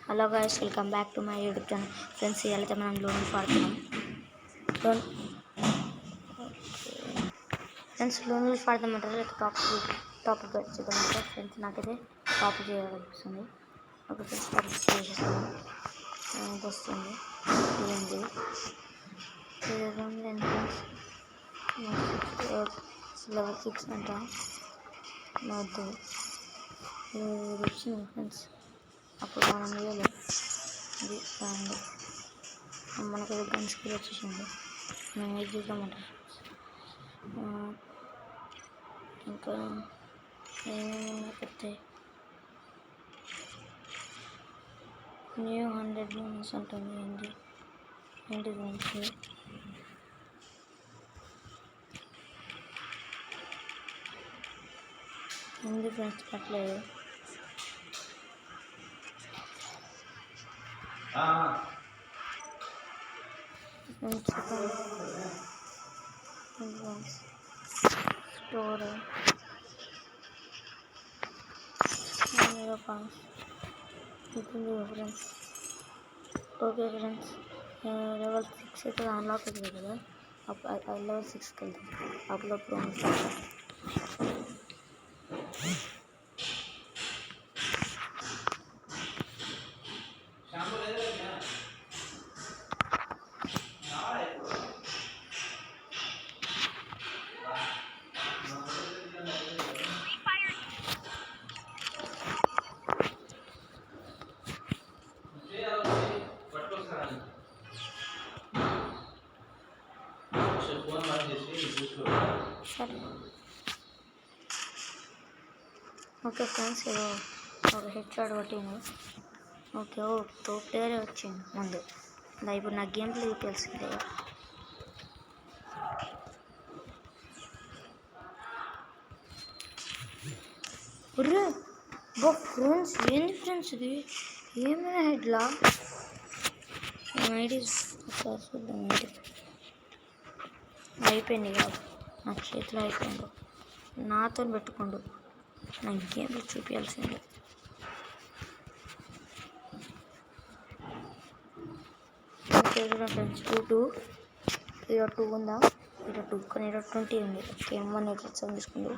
Hello guys, welcome back to my YouTube channel. Friends, ఇవాళ మనం loan పాడుతున్నాం. Friends, లోన్లు పాడదామంటారు లేక టాపిక్ వచ్చేదామంటారు. ఫ్రెండ్స్, నాకైతే టాపిక్ చేయాలనిపిస్తుంది. ఓకే ఫ్రెండ్స్, టాపిక్ చేసేస్తాను. వస్తుంది ఇదండి. లెవెల్ 6 అంట వద్దు వచ్చింది ఫ్రెండ్స్. అప్పుడు మనం వేయలే ఇది బాగుంది. మనకి గన్ స్కిల్ వచ్చేసింది. మేము ఏది చూద్దామంటారు. ఇంకా ఏమేమి పెడతాయి. న్యూ 100 లోన్స్ ఉంటుంది. ఏంటి లోన్స్ ఉంది ఫ్రెండ్స్, పట్టలేదు. Store friends. Okay friends, level 6 అయితే అన్లాక్ అవుతుంది కదా. అప్పుడు లెవెల్ 6కి వెళ్తాం. అప్పుడప్పుడు సరే. ఓకే ఫ్రెండ్స్, ఏదో ఒక హెడ్ షాట్ కొట్టింది. ఓకే, టాప్ ప్లేయరే వచ్చింది ముందు. ఇప్పుడు నా గేమ్ ప్లే తెలిసిందే. ఫ్రెండ్స్, ఏంది ఫ్రెండ్స్ ఇది? ఏమైనా హెడ్లా ఐడి చూద్దాం. అయిపోయింది కాదు, నా చేతిలో అయిపోయిండు. నాతో పెట్టుకోండు. నా గేమ్లో చూపించాల్సిందే. ఓకే ఫ్రెండ్స్, 2 ఇక్కడ 2 ఉందా? ఇక్కడ 2 కానీ ఇక్కడ 20 ఉంది. ఓకే, 1 ఎట్లా తీసుకుంది.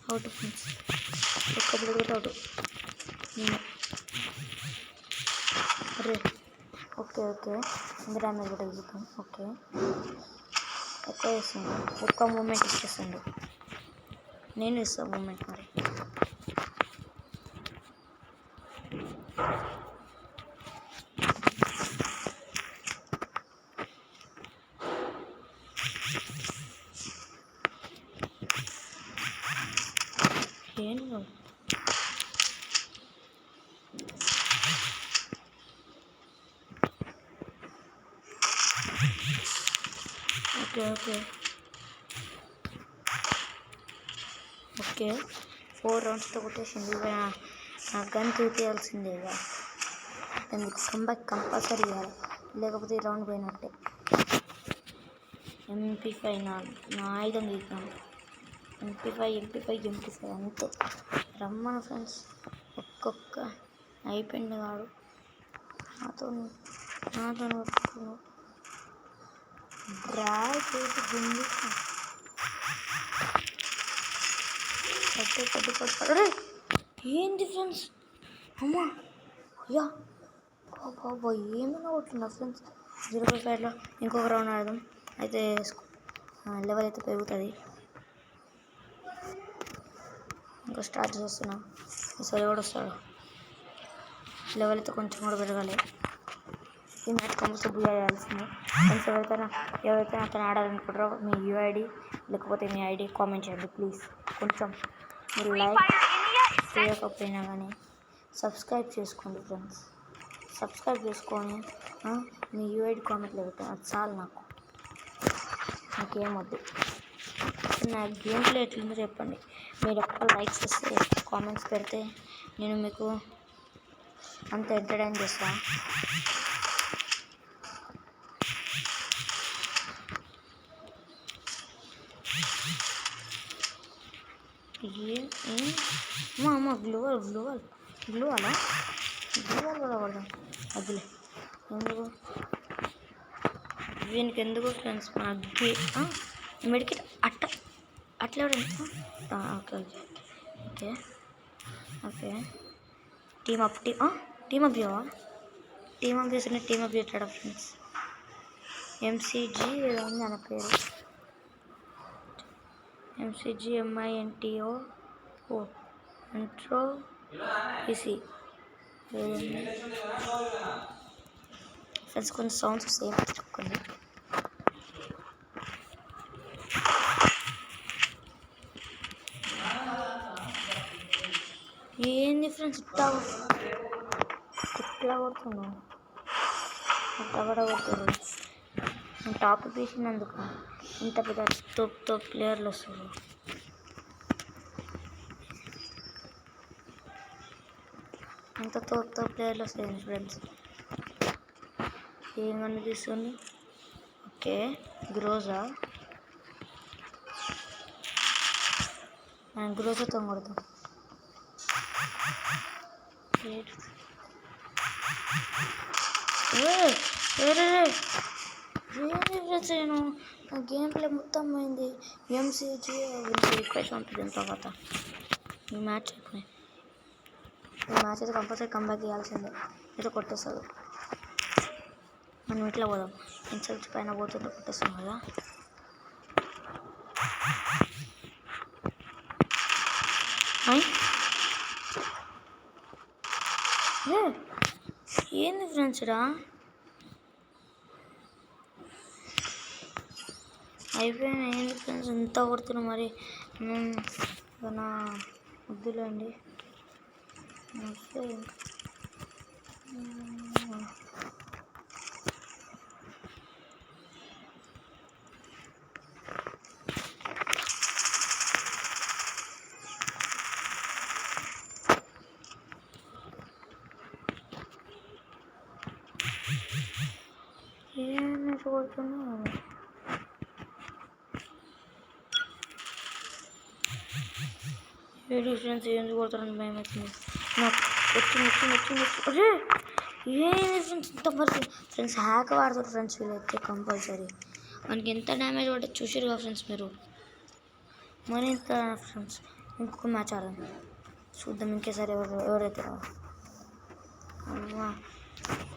అవుట్ ఫ్రెండ్స్, ఒక్కప్పుడు అవుట్. అరే ఓకే డ్యామేజ్ కూడా ఇస్తాం. ఓకే, ఎక్కువ ఇస్తుంది. ఎక్కువ మూమెంట్ ఇచ్చేస్తుండు. నేను ఇస్తాను మూమెంట్. మరి ఏంటి ఓకే 4 రౌండ్స్తో కొట్టేసింది. నా గన్ చూపించాల్సిందే. ఎందుకు కంబ్యాక్ కంపల్సరీ ఇవ్వాలి, లేకపోతే ఈ రౌండ్ పోయినట్టే. MP5 నా ఆయుధం తీద్దాం. MP5 అంతే. రమ్మను ఫ్రెండ్స్. ఒక్కొక్క అయిపోయింది కాడు. నాతో డ్రాగ్ చేసి గుండి పట్టు. ఏంది ఫ్రెండ్స్? అమ్మా అయ్యా బాబా, ఏమైనా కొట్టినా ఫ్రెండ్స్. 0.5లో ఇంకొక రౌండ్ ఆడదాం. అయితే లెవెల్ అయితే పెరుగుతుంది. ఇంకా స్టార్ట్ చేస్తున్నాం. ఈసారి కూడా వస్తాడు. లెవెల్ అయితే కొంచెం కూడా పెరగాలి. ఈ మ్యాచ్ కంపల్సరీ బుయా చేయాల్సిందే. ఫ్రెండ్స్, ఎవరైతే అతను ఆడాలనుకుంటారో మీ యూఐడి లేకపోతే మీ ఐడి కామెంట్ చేయండి ప్లీజ్. కొంచెం మీరు లైక్ చేయకపోయినా కానీ సబ్స్క్రైబ్ చేసుకోండి ఫ్రెండ్స్. సబ్స్క్రైబ్ చేసుకొని మీ యూఐడి కామెంట్లో పెట్టండి. అది చాలు నాకేం వద్దు. నా గేమ్ ప్లే ఎట్లుందో చెప్పండి. మీరు ఎక్కువ లైక్స్ ఇస్తే, కామెంట్స్ పెడితే నేను మీకు అంత ఎంటర్టైన్ చేస్తాను. అమ్మ గ్లూ అలా కూడా కొడదాం అగ్గులే ఎందుకు దీనికి ఎందుకు ఫ్రెండ్స్ అగ్గి మెడికెట్ అట్లా okay okay okay okay team up చేసిన టీమ్ అప్ చేస్తాడా ఫ్రెండ్స్ ఎంసీజీ ఏదో ఉంది అన్న పేరు MCG MINTO intro EC friends కొన్ని సౌండ్స్ సేమ్ చెప్పుకోండి ఏంది ఫ్రెండ్స్ ఇట్లా కొడుతున్నావు అట్లా కూడా కొడుతుంది టాప్ తీసినందుకు ఇంత పెద్ద తోపు ప్లేయర్లు వస్తారు అంత తోపు ప్లేయర్లు వస్తాయి ఫ్రెండ్స్ ఏం కనిపిస్తుంది ఓకే గ్రోజా మనం గ్రోజాతో కొడతాం నేను గేమ్ ప్లే మొత్తం పోయింది ఎంసీజీ రిక్వెస్ట్ పంపించిన తర్వాత ఈ మ్యాచ్ అయిపోయింది ఈ మ్యాచ్ అయితే కంపల్సరీ కంబ్యాక్ చేయాల్సిందే అయితే కొట్టేస్తుంది మనం ఇట్లా పోదాం ఇన్సల్ట్ పైన పోతుంటే కొట్టేస్తాం కదా ఏంది ఫ్రెండ్స్ రా అయిపోయినా ఏంది ఫ్రెండ్స్ ఎంత కొడుతున్నా మరి నా వద్దులేండి ఏమి కొడుతున్నా ఏడు ఫ్రెండ్స్ ఎందుకు కొడతారని భయం అవుతుంది నాకు వచ్చింది అరే ఏంది ఫ్రెండ్స్ ఇంత పరిస్థితి ఫ్రెండ్స్ హ్యాక్ వాడతారు ఫ్రెండ్స్ వీళ్ళైతే కంపల్సరీ మనకి ఎంత డ్యామేజ్ పడుతుంది చూసారు కదా ఫ్రెండ్స్ మీరు మరి ఇంత ఫ్రెండ్స్ ఇంకొక మ్యాచ్ ఆడాలి చూద్దాం ఇంకేసారి ఎవరైతే అమ్మా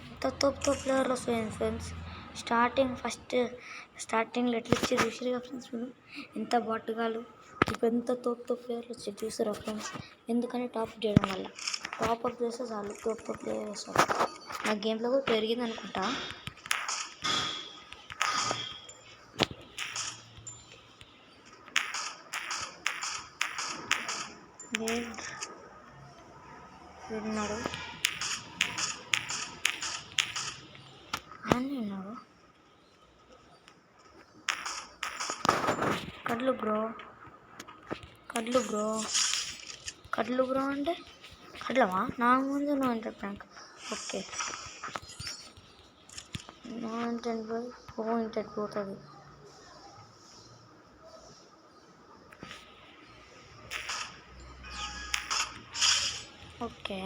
ఇంత తోపు ప్లేయర్లు వస్తాయి ఫ్రెండ్స్ స్టార్టింగ్లో ఎట్లా ఇచ్చి చూసారు కదా ఫ్రెండ్స్ మీరు ఎంత బాటుగాలు ఇప్పుడు ఎంత తోపు ప్లేయర్లు వచ్చి చూసారా ఫ్రెండ్స్ ఎందుకని టాప్ చేయడం వల్ల టాప్అప్ చేస్తే చాలు తోపు ప్లేయర్ వస్తారు నా గేమ్లో కూడా పెరిగింది అనుకుంటా విన్నాడు అని విన్నాడు కడ్లు బ్రో అంటే కడ్లవా నా ముందు నో ఇంటర్ ప్రాంక్ ఓకే నో ఇంటర్ పోతుంది ఓకే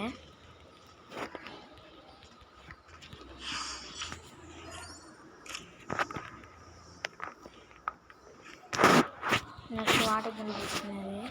నెక్స్ట్ వాటర్ కనిపిస్తున్నది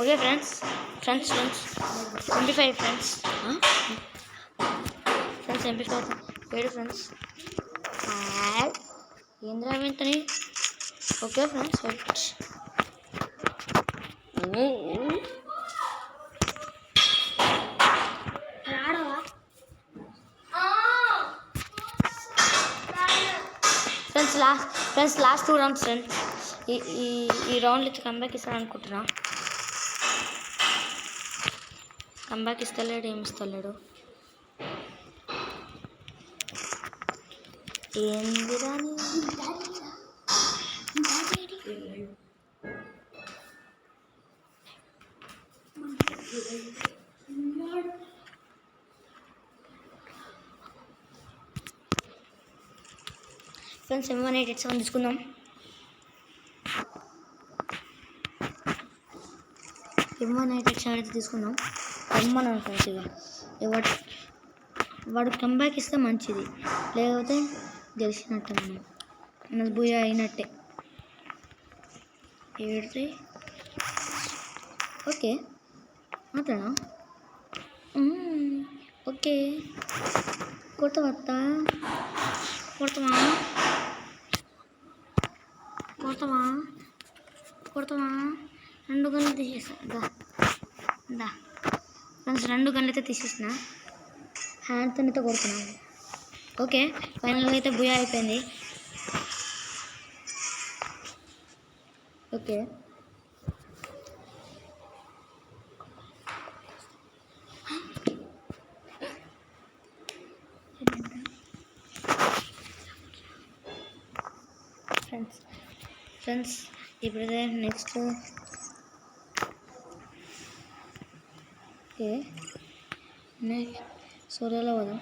ఓకే ఫ్రెండ్స్ 25 ఫ్రెండ్స్ MP5 ఏడు ఫ్రెండ్స్ ఏంద్రా వెంటనే okay friends friends last 2 rounds friends ఈ రౌండ్లో అయితే కంబ్యాక్ ఇస్తాను అనుకుంటున్నా కంబ్యాక్ ఇస్తలేడు ఏమి ఇస్తలేడు ఏంది రాని ఫ్రెండ్స్ M187 తీసుకుందాం. M187 అయితే తీసుకుందాం. M1 ఫ్రెండ్స్ ఇక వాడు కంబ్యాక్ ఇస్తే మంచిది, లేకపోతే గెలిచినట్టే మనకు బుయ్య అయినట్టే. ఏడితే ఓకే మాట్లాడా ఓకే కొడతావా కొడతావా కొడతావా కొడతావా 2 గన్నులు తీసేస్తా. దా ఫ్రెండ్స్ 2 గన్నులు అయితే తీసేసిన, హ్యాండ్తో అయితే కొడుతున్నాను. ఓకే ఫైనల్గా అయితే బుయా అయిపోయింది. ఓకే ఫ్రెండ్స్ ఇప్పుడైతే నెక్స్ట్ ఓకే సోలోలో పోదాం.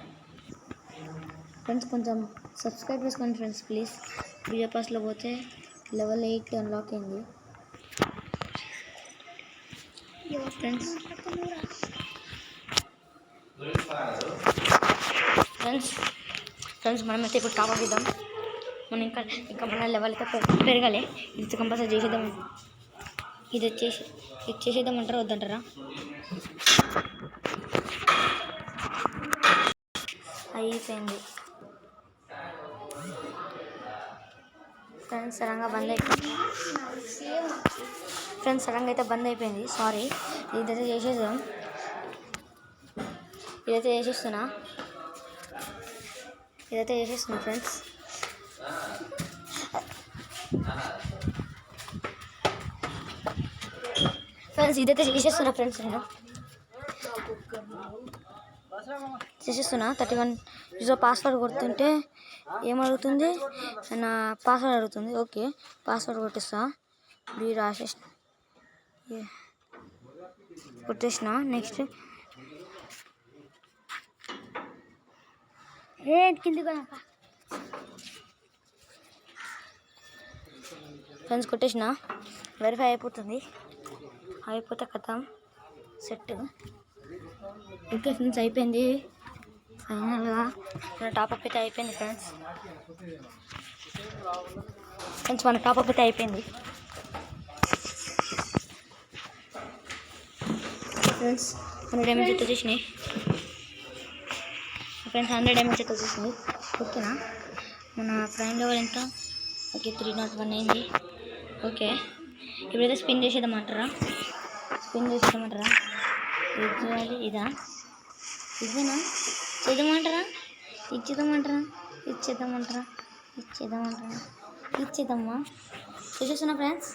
ఫ్రెండ్స్ కొంచెం సబ్స్క్రైబ్ చేసుకోండి ఫ్రెండ్స్ ప్లీజ్. బిజీ పాస్లో పోతే లెవెల్ 8 అన్లాక్ అయింది ఫ్రెండ్స్. ఫ్రెండ్స్ మనమైతే ఇప్పుడు టాప్ అప్ ఇద్దాం. మనం ఇంకా మన లెవెల్ అయితే పెరగాలి. ఇది కంపల్సరీ చేసేద్దాం. ఇది చేసేద్దామంటారా వద్దంటారా? అయిపోయింది ఫ్రెండ్స్, సడన్గా బంద్ అయిపోయింది. సడన్గా అయితే బంద్ అయిపోయింది, సారీ. ఇదైతే చేసేద్దాం. ఇదైతే చేసేస్తున్నా ఫ్రెండ్స్. ఇదైతే చేసేస్తున్నా ఫ్రెండ్స్. నేను చేసేస్తున్నా 31 యూజర్ పాస్వర్డ్ కొడుతుంటే ఏమడుగుతుంది, నా పాస్వర్డ్ అడుగుతుంది. ఓకే పాస్వర్డ్ కొట్టిస్తా. కొట్టేసిన. నెక్స్ట్ ఫ్రెండ్స్ కొట్టేసిన. వెరిఫై అయిపోతుంది. అయిపోతే కథం సెట్. ఓకే ఫ్రెండ్స్ అయిపోయింది. ఫైనల్గా మన టాప్అప్ అయితే అయిపోయింది ఫ్రెండ్స్. మన టాప్అప్ అయితే అయిపోయింది ఫ్రెండ్స్. 100 MH అయితే వచ్చేసినాయి ఫ్రెండ్స్. 100 MH అయితే వచ్చేసింది. ఓకేనా, మన ప్రైమ్ లెవెల్ ఎంత? ఓకే 301 అయింది. ఓకే ఇప్పుడైతే స్పిన్ చేసేద్దామంటారా? ఇదా ఇదేనా? ఇచ్చేద్దామా? చూసేస్తున్నా ఫ్రెండ్స్.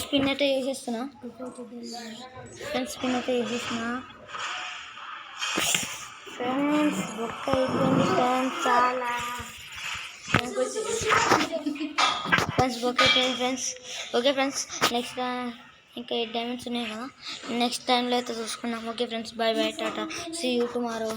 స్పిన్ అయితే చేసేస్తున్నా ఫ్రెండ్స్. బుక్ అయిపోయింది ఫ్రెండ్స్. చాలా బుక్ అయిపోయింది ఫ్రెండ్స్. ఓకే ఫ్రెండ్స్, నెక్స్ట్ ఇంకా 8 డైమండ్స్ ఉన్నాయి కదా, నెక్స్ట్ టైంలో అయితే చూసుకున్నాం. Okay friends, bye tata, see you tomorrow.